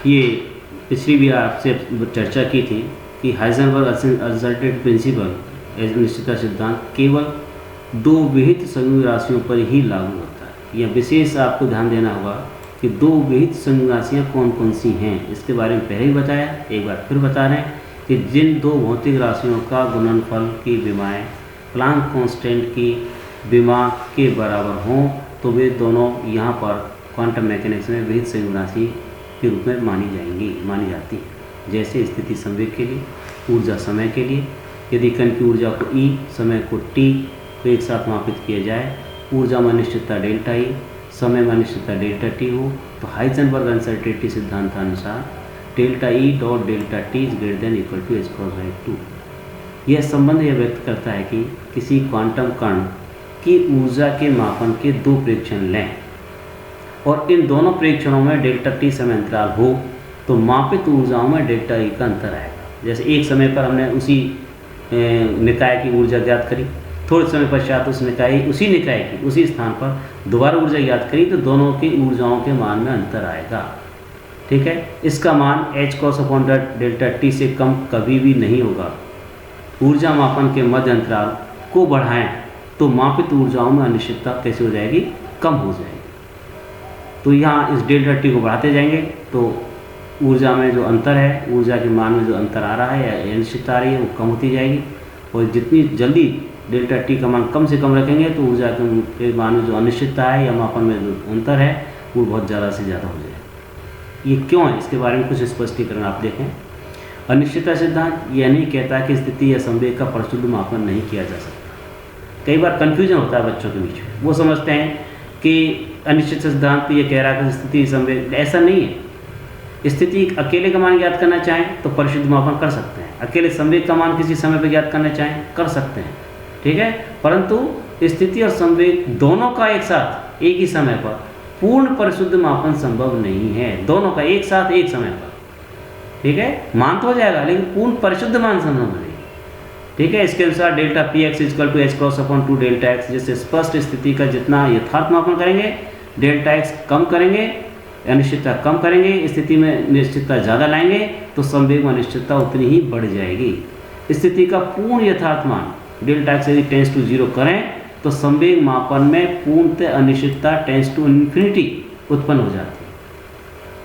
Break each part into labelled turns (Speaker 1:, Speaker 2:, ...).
Speaker 1: ये पिछली भी आपसे चर्चा की थी कि हाइजेनबर्ग अनसर्टेनिटी प्रिंसिपल अनिश्चितता सिद्धांत केवल दो विहित संयुग्म राशियों पर ही लागू होता है। यह विशेष आपको ध्यान देना होगा कि दो विहित संयुग्म राशियाँ कौन कौन सी हैं, इसके बारे में पहले ही बताया, एक बार फिर बता रहे हैं कि जिन दो भौतिक राशियों का गुणनफल की विमाएँ प्लांक कांस्टेंट की विमा के बराबर हों तो वे दोनों यहाँ पर क्वांटम मैकेनिक्स में विहित संयुग्म राशि के रूप में मानी जाती है। जैसे स्थिति संवेग के लिए, ऊर्जा समय के लिए, यदि कण की ऊर्जा को E, समय को T को एक साथ मापित किया जाए, ऊर्जा में अनिश्चितता डेल्टा E, समय में अनिश्चितता डेल्टा T हो, तो हाइजेनबर्ग अनसर्टेनिटी सिद्धांतानुसार delta E dot delta T is greater than equal to h×2। यह संबंध यह व्यक्त करता है कि किसी क्वांटम कण की ऊर्जा के मापन के दो प्रेक्षण लें और इन दोनों प्रेक्षणों में डेल्टा T समय अंतराल हो तो मापित ऊर्जाओं में डेल्टा E का अंतर आएगा। जैसे एक समय पर हमने उसी निकाय की ऊर्जा ज्ञात करी, थोड़े समय पश्चात उसी निकाय की उसी स्थान पर दोबारा ऊर्जा ज्ञात करी तो दोनों की ऊर्जाओं के मान में अंतर आएगा। ठीक है, इसका मान h×डेल्टा T से कम कभी भी नहीं होगा। ऊर्जा मापन के मध्य अंतराल को बढ़ाएं तो मापित ऊर्जाओं में अनिश्चितता कैसे हो जाएगी, कम हो जाएगी। तो यहाँ इस डेल्टा T को बढ़ाते जाएंगे तो ऊर्जा में जो अंतर है, ऊर्जा के मान में जो अंतर आ रहा है या अनिश्चितता आ रही है वो कम होती जाएगी और जितनी जल्दी डेल्टा T का मान कम से कम रखेंगे तो ऊर्जा के मान में जो अनिश्चितता है या मापन में जो अंतर है वो बहुत ज़्यादा से ज़्यादा हो जाएगा। ये क्यों है, इसके बारे में कुछ स्पष्टीकरण आप देखें। अनिश्चितता सिद्धांत यह नहीं कहता कि स्थिति या संवेग का प्रशुद्ध मापन नहीं किया जा सकता। कई बार कन्फ्यूजन होता है बच्चों के बीच में, वो समझते हैं कि अनिश्चितता सिद्धांत ये कह रहा है कि स्थिति संवेग, ऐसा नहीं है। स्थिति अकेले का मान ज्ञात करना चाहें तो परिशुद्ध मापन कर सकते हैं, अकेले संवेग का मान किसी समय पर ज्ञात करना चाहें कर सकते हैं। ठीक है, परंतु स्थिति और संवेग दोनों का एक साथ एक ही समय पर पूर्ण परिशुद्ध मापन संभव नहीं है। दोनों का एक साथ एक समय पर, ठीक है, मान तो हो जाएगा लेकिन पूर्ण परिशुद्ध मान संभव नहीं। ठीक है, इसके अनुसार delta Px equal to h×2 delta x, जिससे स्पष्ट स्थिति का जितना यथार्थ मापन करेंगे डेल्टा x कम करेंगे, अनिश्चितता कम करेंगे, स्थिति में निश्चितता ज़्यादा लाएंगे तो संवेग में अनिश्चितता उतनी ही बढ़ जाएगी। स्थिति का पूर्ण यथार्थ मान डेल्टा x यदि टेंस टू 0 करें तो संवेग मापन में पूर्णतः अनिश्चितता टेंस टू इन्फिनिटी उत्पन्न हो जाती है।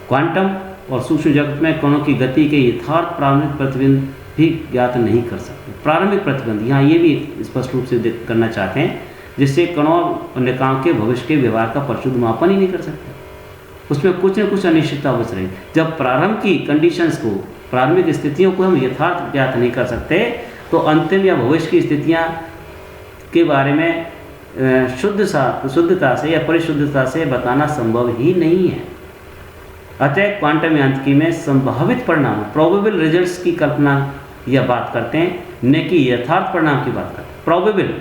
Speaker 1: क्वांटम और सूक्ष्म जगत में कणों की गति के यथार्थ प्रारंभिक प्रतिबंध भी ज्ञात नहीं कर सकते। प्रारंभिक प्रतिबंध यहाँ ये भी स्पष्ट रूप से करना चाहते हैं, जिससे कणों और निकायों के भविष्य के व्यवहार का प्रशुद्ध मापन ही नहीं कर सकते। उसमें कुछ न कुछ अनिश्चितता बच रही। जब प्रारंभ की कंडीशंस को, प्रारंभिक स्थितियों को हम यथार्थ ज्ञात नहीं कर सकते तो अंतिम या भविष्य की स्थितियाँ के बारे में शुद्धता से या परिशुद्धता से बताना संभव ही नहीं है। अतः क्वांटम यांत्रिकी में संभावित परिणाम, प्रोबेबल रिजल्ट्स की कल्पना या बात करते हैं, न कि यथार्थ परिणाम की बात करते हैं। प्रोबेबल,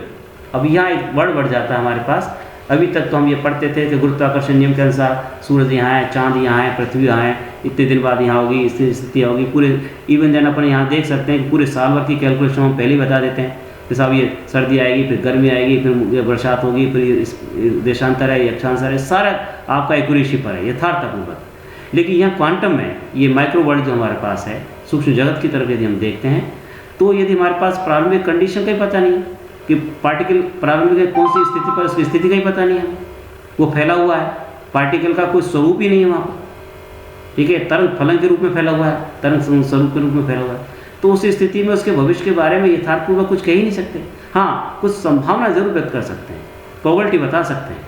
Speaker 1: अब यहाँ एक वर्ड बढ़ जाता है हमारे पास। अभी तक तो हम ये पढ़ते थे कि गुरुत्वाकर्षण नियम के अनुसार सूरज यहाँ है, चांद यहाँ है, पृथ्वी यहाँ है, इतने दिन बाद यहाँ होगी, इस स्थिति होगी, पूरे इवन देन अपन यहाँ देख सकते हैं कि पूरे साल भर की कैलकुलेशन हम पहले ही बता देते हैं कि साहब ये सर्दी आएगी, फिर गर्मी आएगी, फिर बरसात होगी, फिर देशांतर है, यक्षांतर है, सारा आपका एक्यूरेसी पर है, यथार्थपूर्वक। लेकिन यहाँ क्वांटम में ये माइक्रो वर्ल्ड जो हमारे पास है, सूक्ष्म जगत की तरफ यदि हम देखते हैं तो यदि हमारे पास प्रारंभिक कंडीशन का ही पता नहीं कि पार्टिकल प्रारंभिक कौन सी स्थिति पर, उसकी स्थिति का ही पता नहीं है, वो फैला हुआ है, पार्टिकल का कोई स्वरूप ही नहीं है वहाँ पर। ठीक है, तरंग फलन के रूप में फैला हुआ है, तरंग स्वरूप के रूप में फैला हुआ है, तो उस स्थिति में उसके भविष्य के बारे में यथार्थपूर्वक कुछ कह ही नहीं सकते। हाँ, कुछ संभावना जरूर व्यक्त कर सकते हैं, प्रोबेबिलिटी बता सकते हैं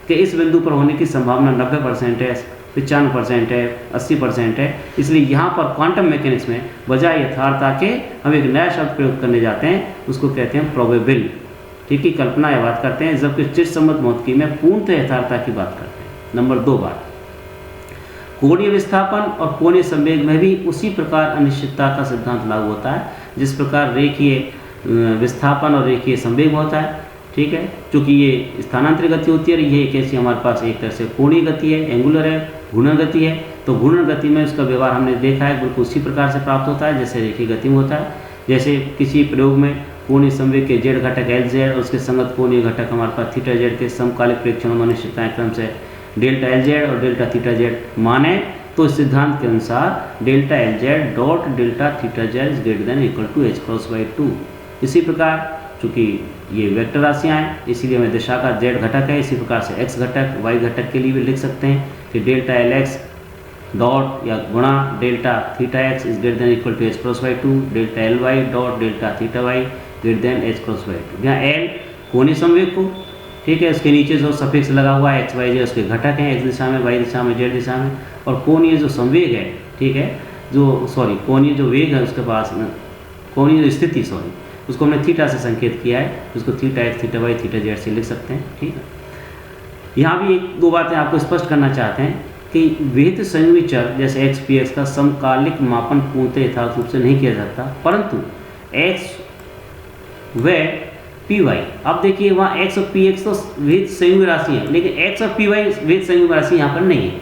Speaker 1: कि इस बिंदु पर होने की संभावना 90% है, 95% है, 80% है। इसलिए यहाँ पर क्वांटम मैकेनिक्स में बजाय यथार्थ आके हम एक नया शब्द प्रयोग करने जाते हैं, उसको कहते हैं प्रोबेबल। ठीक है, कल्पना या बात करते हैं, जबकि चिरसम्मत भौतिकी में पूर्णतः यथार्थता की बात करते हैं। नंबर 2 बात, कोणीय विस्थापन और कोणीय संवेग में भी उसी प्रकार अनिश्चितता का सिद्धांत लागू होता है जिस प्रकार रेखीय विस्थापन और रेखीय संवेग होता है। ठीक है, क्योंकि ये स्थानांतरित गति होती है, ये कैसी हमारे पास एक तरह से कोणीय गति है, एंगुलर है, घूर्णन गति है। तो घूर्णन गति में उसका व्यवहार हमने देखा है बिल्कुल उसी प्रकार से प्राप्त होता है जैसे रेखीय गति में होता है। जैसे किसी प्रयोग में कोणीय संवेग के z घटक Lz और उसके संगत कोणीय घटक हमारे पास θz के समकालिक प्रेक्षणों में अनिश्चितताएं क्रम से डेल्टा एल जेड और डेल्टा थीटा जेड माने तो इस सिद्धांत के अनुसार delta l z dot delta theta z is greater than equal to h cross by 2। इसी प्रकार चूँकि ये वेक्टर राशियाँ हैं इसलिए हमें दिशा का जेड घटक है, इसी प्रकार से एक्स घटक वाई घटक के लिए भी लिख सकते हैं कि डेल्टा एल एक्स डॉट या गुणा delta theta x is greater than equal to h cross by 2, delta l y dot delta theta y greater than h cross by 2। यहाँ एल कोणीय संवेग को, ठीक है, उसके नीचे जो सफिक्स लगा हुआ है एक्स वाई जेड उसके घटक हैं, एक्स दिशा में, वाई दिशा में, जेड दिशा में, और कोणीय जो संवेग है, ठीक है, कोणीय जो वेग है उसके पास, कोणीय स्थिति उसको हमने थीटा से संकेत किया है, उसको theta x theta y theta z से लिख सकते हैं, ठीक है। यहाँ भी एक दो बातें आपको स्पष्ट करना चाहते हैं कि विहित संयुग्मी चर जैसे एक्स पी एक्स का समकालिक मापन पूर्णतः यथार्थ रूप से नहीं किया जाता, परंतु एक्स व पी वाई, अब देखिए वहाँ एक्स और पी एक्स तो विहित संयुग्मी राशि है, लेकिन एक्स और पी वाई विहित संयुग्मी राशि यहाँ पर नहीं है,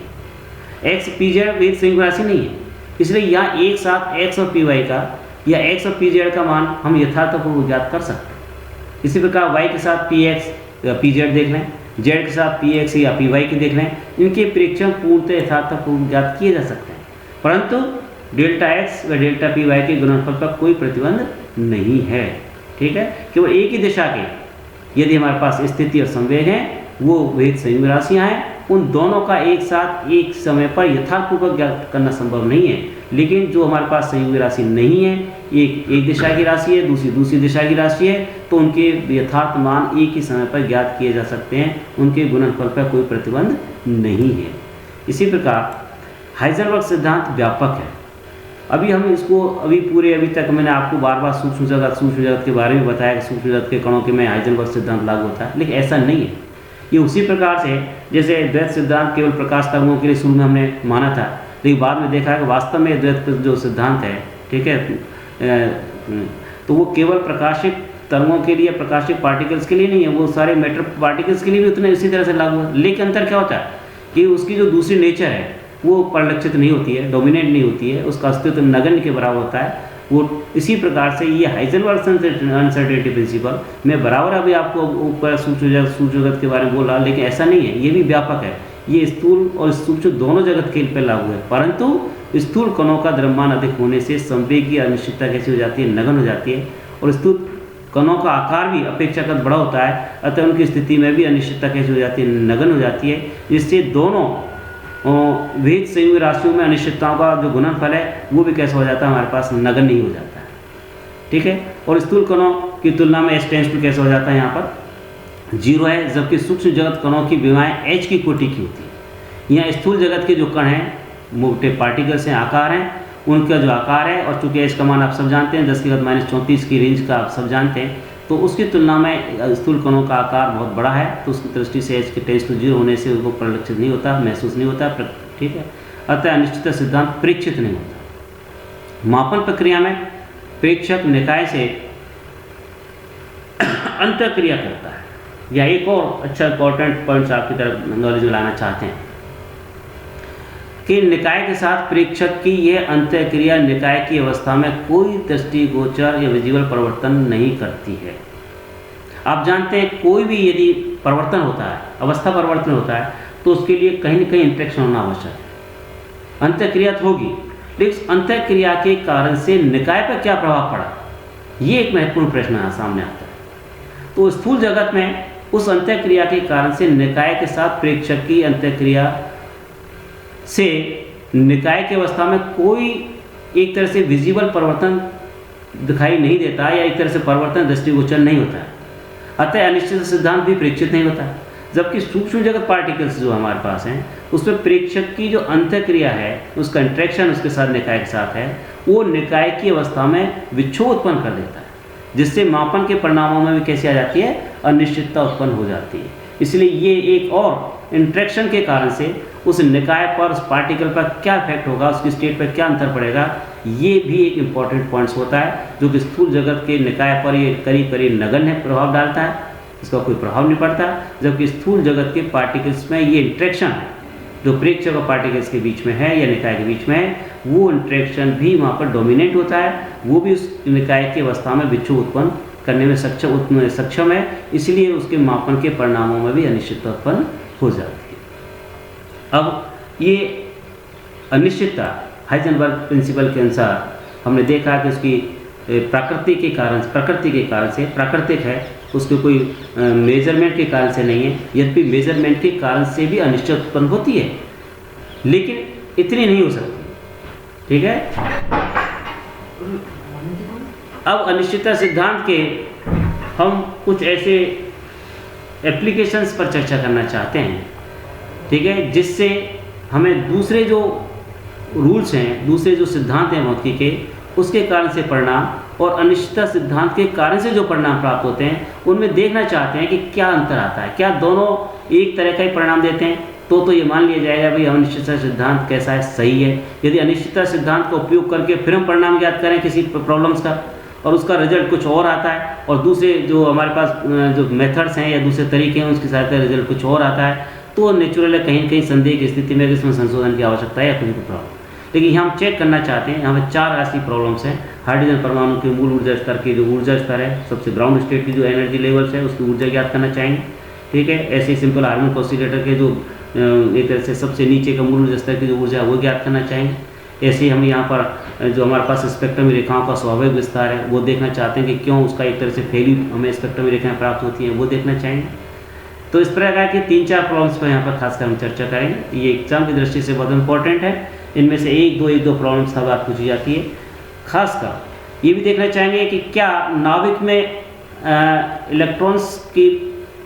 Speaker 1: एक्स पी जेड विहित संयुग्मी राशि नहीं है, इसलिए यहाँ एक साथ एक्स और पी वाई का या एक्स और पी जेड का मान हम यथार्थपूर्वक ज्ञात कर सकते हैं। इसी प्रकार वाई के साथ पी एक्स या पी जेड देख लें, जेड के साथ पी एक्स या पी वाई के देख लें, इनके प्रेक्षण पूर्णतः यथार्थपूर्वक ज्ञात किए जा सकते हैं, परंतु डेल्टा एक्स व डेल्टा पी वाई के गुणनफल पर कोई प्रतिबंध नहीं है, ठीक है। केवल एक ही दिशा के यदि हमारे पास स्थिति और संवेग हैं वो विहित संयुग्मी राशियाँ हैं, उन दोनों का एक साथ एक समय पर यथार्थपूर्वक ज्ञात करना संभव नहीं है, लेकिन जो हमारे पास संयुग्मी राशि नहीं है, एक दिशा की राशि है, दूसरी दिशा की राशि है, तो उनके यथार्थ मान एक ही समय पर ज्ञात किए जा सकते हैं, उनके गुणनफल पर कोई प्रतिबंध नहीं है। इसी प्रकार हाइजेनबर्ग सिद्धांत व्यापक है। हम इसको अभी तक मैंने आपको बार बार सूक्ष्म जगत के बारे में बताया कि सूक्ष्म जगत के कणों के में हाइजेनबर्ग सिद्धांत लागू होता है, लेकिन ऐसा नहीं है। ये उसी प्रकार से जैसे द्वैत सिद्धांत केवल प्रकाश तरंगों के लिए शुरू में हमने माना था, लेकिन बाद में देखा है कि वास्तव में द्वैत जो सिद्धांत है, ठीक है, तो वो केवल प्रकाशिक तरंगों के लिए, प्रकाशिक पार्टिकल्स के लिए नहीं है, वो सारे मैटर पार्टिकल्स के लिए भी उतने इसी तरह से लागू है। लेकिन अंतर क्या होता है कि उसकी जो दूसरी नेचर है वो परिलक्षित नहीं होती है, डोमिनेट नहीं होती है, उसका अस्तित्व नगण्य के बराबर होता है। वो इसी प्रकार से ये हाइजेनबर्ग अनसर्टेनिटी प्रिंसिपल मैं बराबर अभी आपको ऊपर सूक्ष्म जगत के बारे में बोला, लेकिन ऐसा नहीं है, ये भी व्यापक है, ये स्थूल और सूक्ष्म दोनों जगत के पर लागू है, परंतु स्थूल कणों का द्रव्यमान अधिक होने से संवेग की अनिश्चितता कैसी हो जाती है, नगण्य हो जाती है, और स्थूल कणों का आकार भी अपेक्षाकृत बड़ा होता है, अतः उनकी स्थिति में भी अनिश्चितता कैसी हो जाती है, नगण्य हो जाती है, जिससे दोनों विहित संयुग्मी राशियों में अनिश्चितताओं का जो गुणनफल है वो भी कैसा हो जाता है, हमारे पास नगण्य नहीं हो जाता है, ठीक है। और स्थूल कणों की तुलना में एच टेंड्स टू कैसा हो जाता है, यहाँ पर 0 है, जबकि सूक्ष्म जगत कणों की विमाएँ एच की कोटि की होती है। यहाँ स्थूल जगत के जो कण हैं, मोटे पार्टिकल्स हैं, आकार हैं, उनका जो आकार है, और चूँकि एच का मान आप सब जानते हैं 10⁻⁴ की रेंज का आप सब जानते हैं, तो उसकी तुलना में स्थूल कणों का आकार बहुत बड़ा है, तो उसकी दृष्टि से एच के टेंड्स टू 0 होने से उनको परिलक्षित नहीं होता, महसूस नहीं होता, ठीक है। अतः अनिश्चितता सिद्धांत प्रेक्षित नहीं होता। मापन प्रक्रिया में प्रेक्षक निकाय से अंतःक्रिया करता है। या एक और अच्छा इंपॉर्टेंट पॉइंट्स आपकी तरफ नॉलेज में लाना चाहते हैं कि निकाय के साथ प्रेक्षक की यह अंतःक्रिया निकाय की अवस्था में कोई दृष्टिगोचर या विजुअल परिवर्तन नहीं करती है। आप जानते हैं कोई भी यदि परिवर्तन होता है, अवस्था परिवर्तन होता है, तो उसके लिए कहीं न कहीं इंटरेक्शन होना आवश्यक है। अंतःक्रिया तो होगी, लेकिन अंतःक्रिया के कारण से निकाय पर क्या प्रभाव पड़ा, ये एक महत्वपूर्ण प्रश्न सामने आता है। तो स्थूल जगत में उस अंतःक्रिया के कारण से निकाय के साथ प्रेक्षक की अंतःक्रिया से निकाय की अवस्था में कोई एक तरह से विजिबल परिवर्तन दिखाई नहीं देता, या एक तरह से परिवर्तन दृष्टिगोचर नहीं होता है, अतः अनिश्चित सिद्धांत भी प्रेक्षित नहीं होता है। जबकि सूक्ष्म जगत पार्टिकल्स जो हमारे पास हैं उसमें प्रेक्षक की जो अंतःक्रिया है, उसका इंट्रैक्शन उसके साथ निकाय के साथ है, वो निकाय की अवस्था में विक्षोभ उत्पन्न कर देता है, जिससे मापन के परिणामों में भी कैसी आ जाती है, अनिश्चितता उत्पन्न हो जाती है। इसलिए ये एक और इंट्रैक्शन के कारण से उस निकाय पर, उस पार्टिकल पर क्या इफेक्ट होगा, उसकी स्टेट पर क्या अंतर पड़ेगा, ये भी एक इम्पॉर्टेंट पॉइंट्स होता है, जो कि स्थूल जगत के निकाय पर ये करीब करीब नगण्य प्रभाव डालता है, इसका कोई प्रभाव नहीं पड़ता, जबकि स्थूल जगत के पार्टिकल्स में ये इंट्रैक्शन जो प्रेक्षक और पार्टिकल्स के बीच में है या निकाय के बीच में है, वो इंट्रैक्शन भी वहाँ पर डोमिनेट होता है, वो भी उस निकाय की अवस्था में विक्षोभ उत्पन्न करने में सक्षम है, इसलिए उसके मापन के परिणामों में भी अनिश्चितता उत्पन्न हो जाती है। अब ये अनिश्चितता हाइजेनबर्ग प्रिंसिपल के अनुसार हमने देखा कि उसकी प्रकृति के कारण से प्राकृतिक है, उसके कोई मेजरमेंट के कारण से नहीं है। यद्यपि मेजरमेंट के कारण से भी अनिश्चित उत्पन्न होती है, लेकिन इतनी नहीं हो सकती। ठीक है। अब अनिश्चितता सिद्धांत के हम कुछ ऐसे एप्लीकेशंस पर चर्चा करना चाहते हैं, ठीक है, जिससे हमें दूसरे जो रूल्स हैं, दूसरे जो सिद्धांत हैं भौतिकी के, उसके कारण से परिणाम और अनिश्चितता सिद्धांत के कारण से जो परिणाम प्राप्त होते हैं, उनमें देखना चाहते हैं कि क्या अंतर आता है। क्या दोनों एक तरह का ही परिणाम देते हैं? तो ये मान लिया जाएगा भाई अनिश्चितता सिद्धांत कैसा है, सही है। यदि अनिश्चितता सिद्धांत का उपयोग करके फिर हम परिणाम ज्ञात करें किसी प्रॉब्लम्स का और उसका रिजल्ट कुछ और आता है, और दूसरे जो हमारे पास जो मेथड्स हैं या दूसरे तरीके हैं उसकी सहायता से रिजल्ट कुछ और आता है, तो नेचुरल है कहीं न कहीं संदेह की स्थिति में इसमें संशोधन की आवश्यकता है या कुछ प्रॉब्लम। लेकिन हम चेक करना चाहते हैं, यहाँ पे 4 ऐसी प्रॉब्लम्स हैं। हाइड्रोजन परमाणु के मूल ऊर्जा स्तर के जो ऊर्जा स्तर है, सबसे ग्राउंड स्टेट की जो एनर्जी लेवल्स है उसकी ऊर्जा ज्ञात करना चाहेंगे। ठीक है। ऐसे सिंपल हार्मोनिक ऑसिलेटर के जो एक तरह से सबसे नीचे का मूल ऊर्जा स्तर की जो ऊर्जा है वो ज्ञात करना चाहेंगे। ऐसे ही हम यहाँ पर जो हमारे पास स्पेक्ट्रम रेखाओं का स्वाभाविक विस्तार है वो देखना चाहते हैं कि क्यों उसका एक तरह से फैली हमें स्पेक्ट्रम रेखाएं प्राप्त होती हैं, वो देखना चाहेंगे। तो इस प्रकार के 3-4 प्रॉब्लम्स पर यहाँ पर खासकर हम चर्चा करेंगे। ये एग्जाम की दृष्टि से बहुत इंपॉर्टेंट है। इनमें से एक दो प्रॉब्लम्स का बात पूछी जाती है। खासकर ये भी देखना चाहेंगे कि क्या नाभिक में इलेक्ट्रॉन्स की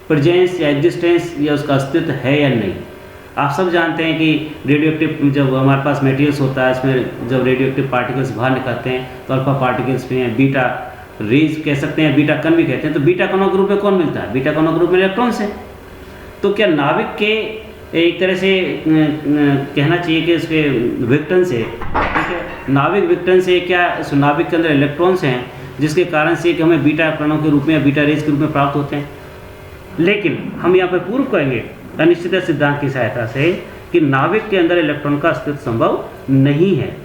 Speaker 1: प्रेजेंस या एग्जिस्टेंस या उसका अस्तित्व है या नहीं। आप सब जानते हैं कि रेडियो एक्टिव जब हमारे पास मटेरियल्स होता है, इसमें जब रेडियो एक्टिव पार्टिकल्स बाहर निकलते हैं तो अल्फा पार्टिकल्स में हैं, बीटा रेज कह सकते हैं, बीटा कण भी कहते हैं। तो बीटा कणों ग्रुप में कौन मिलता है? बीटा कणों ग्रुप में इलेक्ट्रॉन्स हैं। तो क्या नाभिक के एक तरह से कहना चाहिए कि इसके विघटन से, ठीक है, नाभिक विघटन से क्या इस नाभिक के अंदर इलेक्ट्रॉन्स हैं जिसके कारण से कि हमें बीटा कणों के रूप में या बीटा रेज के रूप में प्राप्त होते हैं। लेकिन हम यहाँ पर प्रूव करेंगे अनिश्चितता सिद्धांत की सहायता से कि नाभिक के अंदर इलेक्ट्रॉन का अस्तित्व संभव नहीं है।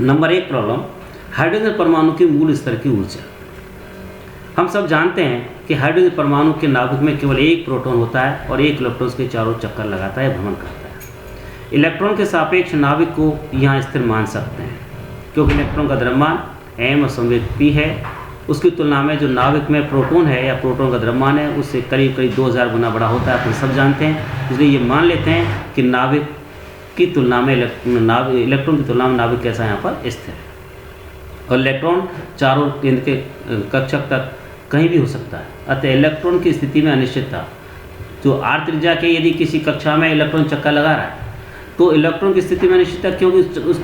Speaker 1: नंबर 1 प्रॉब्लम, हाइड्रोजन परमाणु की मूल स्तर की ऊर्जा। हम सब जानते हैं कि हाइड्रोजन परमाणु के नाभिक में केवल एक प्रोटॉन होता है और एक इलेक्ट्रॉन के चारों चक्कर लगाता है, भ्रमण करता है। इलेक्ट्रॉन के सापेक्ष नाभिक को यहाँ स्थिर मान सकते हैं क्योंकि इलेक्ट्रॉन का द्रव्यमान m और संवेग p है। उसकी तुलना में जो नाभिक में प्रोटॉन है या प्रोटॉन का द्रव्यमान है उससे करीब 2000 गुना बड़ा होता है। तो सब जानते हैं, इसलिए ये मान लेते हैं कि नाभिक की तुलना में इलेक्ट्रॉन की तुलना में नाभिक कैसा यहाँ पर स्थिर है। और इलेक्ट्रॉन चारों केंद्र के कक्षक तक कहीं भी हो सकता है। अतः इलेक्ट्रॉन की स्थिति में अनिश्चितता, जो r त्रिज्या के यदि किसी कक्षा में इलेक्ट्रॉन चक्कर लगा रहा है तो इलेक्ट्रॉन की स्थिति में अनिश्चितता, क्योंकि उस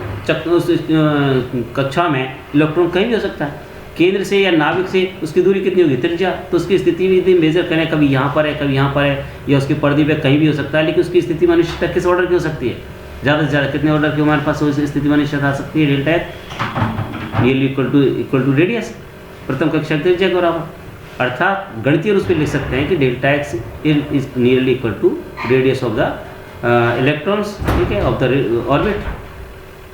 Speaker 1: कक्षा में इलेक्ट्रॉन कहीं भी हो सकता है। केंद्र से या नाभिक से उसकी दूरी कितनी होगी? त्रिज्या। तो उसकी स्थिति भी यदि मेजर करें, कभी यहाँ पर है कभी यहाँ पर है या उसकी परिधि पे कहीं भी हो सकता है, लेकिन उसकी स्थिति में अनिश्चितता किस ऑर्डर की हो सकती है? ज़्यादा से ज़्यादा कितने ऑर्डर की हमारे पास उस स्थिति में अनिश्चितता आ सकती है? Delta x nearly equal to radius, प्रथम कक्षा त्रिज्या के बराबर। अर्थात गणितीय रूप से लिख सकते हैं कि delta x is nearly equal to radius of the electrons, ठीक है, ऑफ द ऑर्बिट।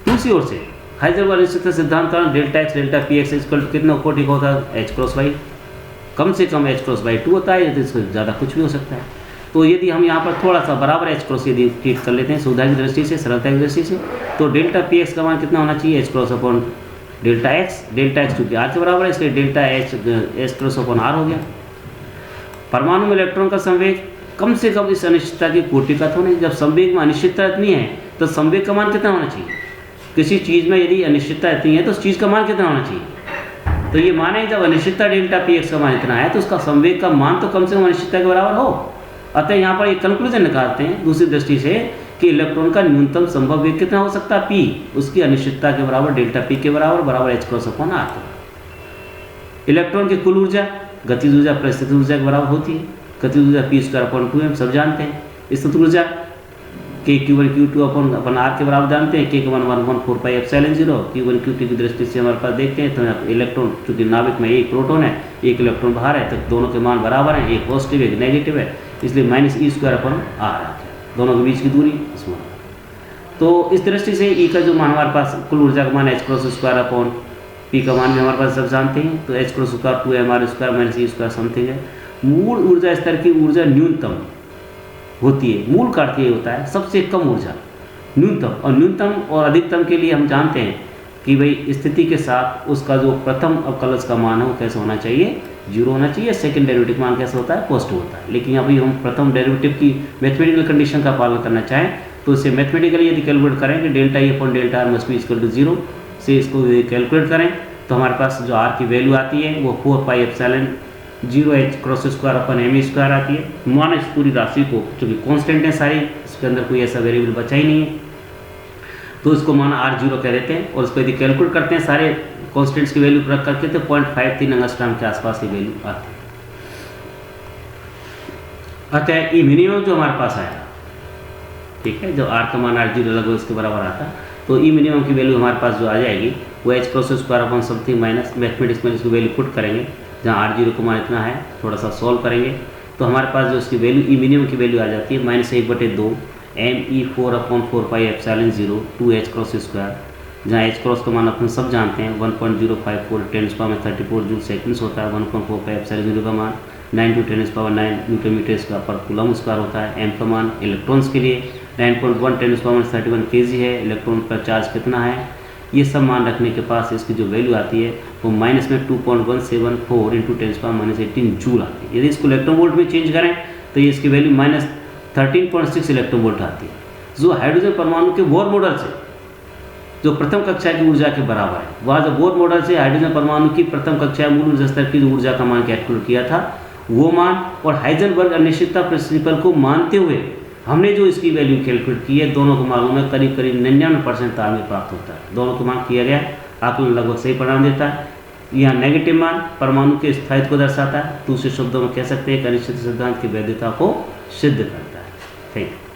Speaker 1: दूसरी ओर से हाइजेनबर्ग अनिश्चितता सिद्धांत का delta x delta p x equal to कितना कोटि का होता है? h क्रॉस वाई, कम से कम h क्रॉस वाई 2 होता है, यदि इससे ज़्यादा कुछ भी हो सकता है। तो यदि हम यहाँ पर थोड़ा सा बराबर h क्रॉस यदि ट्रीट कर लेते हैं सुविधा की दृष्टि से, सरलता की दृष्टि से, तो डेल्टा पी एक्स का मान कितना होना चाहिए? h cross upon delta x चूँकि r के बराबर है इसलिए delta h cross upon r हो गया। परमाणु में इलेक्ट्रॉन का संवेग कम से कम इस अनिश्चितता की कोटि का तो नहीं। जब संवेग में अनिश्चितता इतनी है तो संवेग का मान कितना होना चाहिए? किसी चीज़ में यदि अनिश्चितता इतनी है तो उस चीज़ का मान कितना होना चाहिए? तो ये माने जब अनिश्चितता डेल्टा पी एक्स का मान इतना है तो उसका संवेग का मान तो कम से कम अनिश्चितता के बराबर हो। अतः यहाँ पर एक कंक्लूजन निकालते हैं दूसरी दृष्टि से कि इलेक्ट्रॉन का न्यूनतम संभव वेग कितना हो सकता है? पी, उसकी अनिश्चितता के बराबर डेल्टा पी के बराबर h cross upon r। Electron की कुल ऊर्जा गतिज ऊर्जा परिस्थिति ऊर्जा के बराबर होती है। गतिज ऊर्जा पी स्क्वायर अपॉन 2m सब जानते हैं। स्थित ऊर्जा Q1 Q2 अपन r के बराबर जानते हैं। K1 1/4 पाई एप्सिलॉन 0। Q1 Q2 की दृष्टि से हमारे पास देखते हैं तो इलेक्ट्रॉन चूँकि नाभिक में एक प्रोटॉन है एक इलेक्ट्रॉन बाहर है, तो दोनों के मान बराबर हैं, एक पॉजिटिव एक नेगेटिव है, इसलिए -e² अपन r आ गया, दोनों के बीच की दूरी इसमें। तो इस दृष्टि से E का जो मान हमारे पास कुल ऊर्जा का मान h cross square upon P का मान भी हमारे पास सब जानते हैं, तो h cross square 2mr² -e² something है। मूल ऊर्जा स्तर की ऊर्जा न्यूनतम होती है, मूल का अर्थ ये होता है सबसे कम ऊर्जा, न्यूनतम। और न्यूनतम और अधिकतम के लिए हम जानते हैं कि भाई स्थिति के साथ उसका जो प्रथम अवकलज का मान है वो कैसे होना चाहिए, 0 होना चाहिए। सेकंड डेरिवेटिव मान कैसे होता है, पॉजिटिव होता है। लेकिन अभी हम प्रथम डेरिवेटिव की मैथमेटिकल कंडीशन का पालन करना चाहें तो इसे मैथमेटिकली यदि कैलकुलेट करें कि delta E upon delta r must be equal to 0 से इसको कैलकुलेट करें तो हमारे पास जो आर की वैल्यू आती है वो 4 pi epsilon 0 h cross square upon m square आती है। मान इस पूरी राशि को, चूँकि कॉन्स्टेंट है सारी, इसके अंदर कोई ऐसा वेरिएबल बचा ही नहीं है, तो इसको मान R0 कह देते हैं। और इसको यदि कैलकुलेट करते हैं सारे कॉन्स्टेंट्स की वैल्यू रख करके तो 0.53 एंगस्ट्रॉम के आसपास की वैल्यू आती है। अतः ई मिनिमम जो हमारे पास आया, ठीक है, जो R का मान R0 लगभग इसके बराबर आता है, तो ई मिनिमम की वैल्यू हमारे पास जो आ जाएगी वो h cross square upon something minus mathematics में इसकी वैल्यू पुट करेंगे, जहाँ R0 का मान इतना है, थोड़ा सा सॉल्व करेंगे तो हमारे पास जो इसकी वैल्यू ई मिनिमम की वैल्यू आ जाती है -1/2 me4 upon 4 pi epsilon 0 2h cross square, जहाँ h क्रॉस का मान अपन सब जानते हैं 1.054 10⁻34 जूल सेकंड्स होता है। 1.4 पाई एप्सिलॉन 0 का मान 9 × 10⁻9 न्यूटन मीटर इसका पर कूलम स्क्वायर होता है। m का मान इलेक्ट्रॉन्स के लिए 9.1 10⁻31 kg है। इलेक्ट्रॉन का चार्ज कितना है, ये सब मान रखने के पास इसकी जो वैल्यू आती है वो माइनस में 2.174 × 10⁻18 जूल आती है। यदि इसको इलेक्ट्रॉन वोल्ट में चेंज करें तो ये इसकी वैल्यू -13.6 इलेक्ट्रॉन वोल्ट आती है, जो हाइड्रोजन परमाणु के बोर मॉडल से जो प्रथम कक्षा की ऊर्जा के बराबर है। वह जो बोर मॉडल से हाइड्रोजन परमाणु की प्रथम कक्षा मूल ऊर्जा स्तर की जो ऊर्जा का मान कैलकुलेट किया था वो मान, और हाइजेनबर्ग अनिश्चितता प्रिंसिपल को मानते हुए हमने जो इसकी वैल्यू कैलकुलेट की है, दोनों के मानों में करीब 99% तालमेल प्राप्त होता है। दोनों को मान किया गया आकलन लगभग सही परिणाम देता है। यहाँ नेगेटिव मान परमाणु के स्थायित्व को दर्शाता है, दूसरे शब्दों में कह सकते हैं कि अनिश्चितता सिद्धांत की वैधता को सिद्ध करता है। Thank you.